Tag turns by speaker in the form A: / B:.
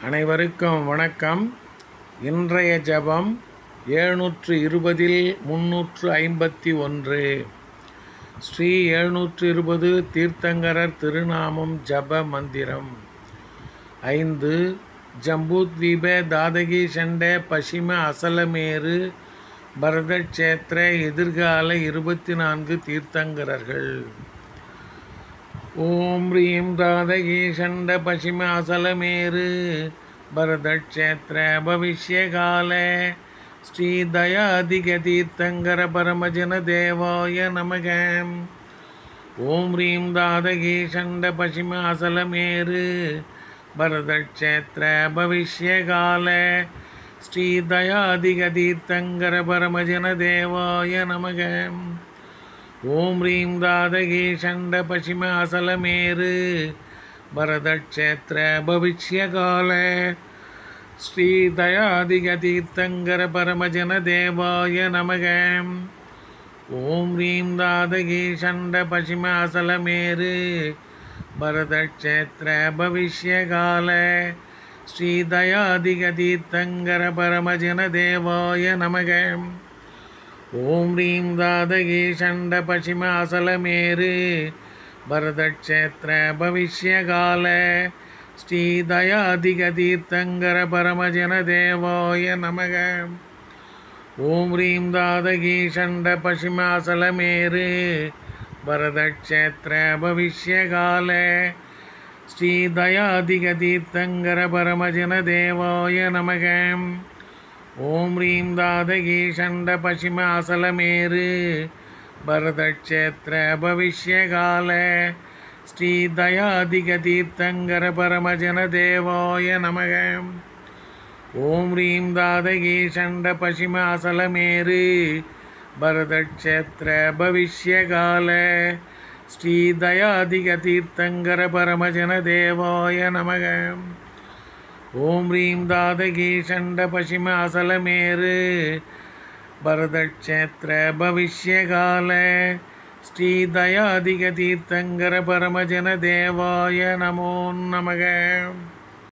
A: அனைவருக்கும் வணக்கம். இன்றைய ஜபம் 720 351. ஸ்ரீ 720 தீர்த்தங்கரர் திருநாமம் ஜப மந்திரம். 5 ஜம்பூத்வீப தாதகி சண்ட பசிம அசலமேரு பரதக்ஷேத்திர எதிர்கால 24 தீர்த்தங்கரர்கள். ஓம் ரீம் தாதகி சண்ட பசிம அசலமேரு பரதக்ஷேத்திர பவிஷ்யகால ஸ்ரீ தயாதிக தீர்த்தங்கர பரமஜன தேவாய நமக. ஓம் ரீம் தாதகி சண்ட பசிம அசலமேரு பரதக்ஷேத்திர பவிஷ்யகால ஸ்ரீ தயாதிக தீர்த்தங்கர பரமஜன தேவாய நமக. ஓம் ரீம் தாதகி சண்ட பசிம அசலமேரு பரதக்ஷேத்திர பவிஷ்யகால ஸ்ரீ தயாதிக தீர்த்தங்கர பரமஜன தேவாய நமக. ஓம் ரீம் தாதகி சண்ட பசிம அசலமேரு பரதக்ஷேத்திர பவிஷ்யகால ஸ்ரீ தயாதிக தீர்த்தங்கர பரமஜன தேவாய நமக. ஓம் ரீம் தாதகி சண்ட பசிம அசலமேரு பரதக்ஷேத்திர பவிஷ்யகால ஸ்ரீ தயாதிக தீர்த்தங்கர பரமஜன தேவாய நமக. ஓம் ரீம் தாதகி சண்ட பசிம அசலமேரு பரதக்ஷேத்திர பவிஷ்யகால ஸ்ரீ தயாதிக தீர்த்தங்கர பரமஜன தேவாய நமக. ஓம் ரீம் தாதகி சண்ட பசிம அசலமேரு பரதக்ஷேத்திர பவிஷ்யகால ஸ்ரீ தயாதிக தீர்த்தங்கர பரமஜன தேவாய நமக. ஓம் ரீம் தாதகி சண்ட பசிம அசலமேரு பரதக்ஷேத்திர பவிஷ்யகால ஸ்ரீ தயாதிக தீர்த்தங்கர பரமஜன தேவாய நமக. ஓம் ரீம் தாதகி சண்ட பசிம அசலமேரு பரதக்ஷேத்திர பவிஷ்யகால ஸ்ரீ தயாதிக தீர்த்தங்கர பரமஜன தேவாய நமோ நமக.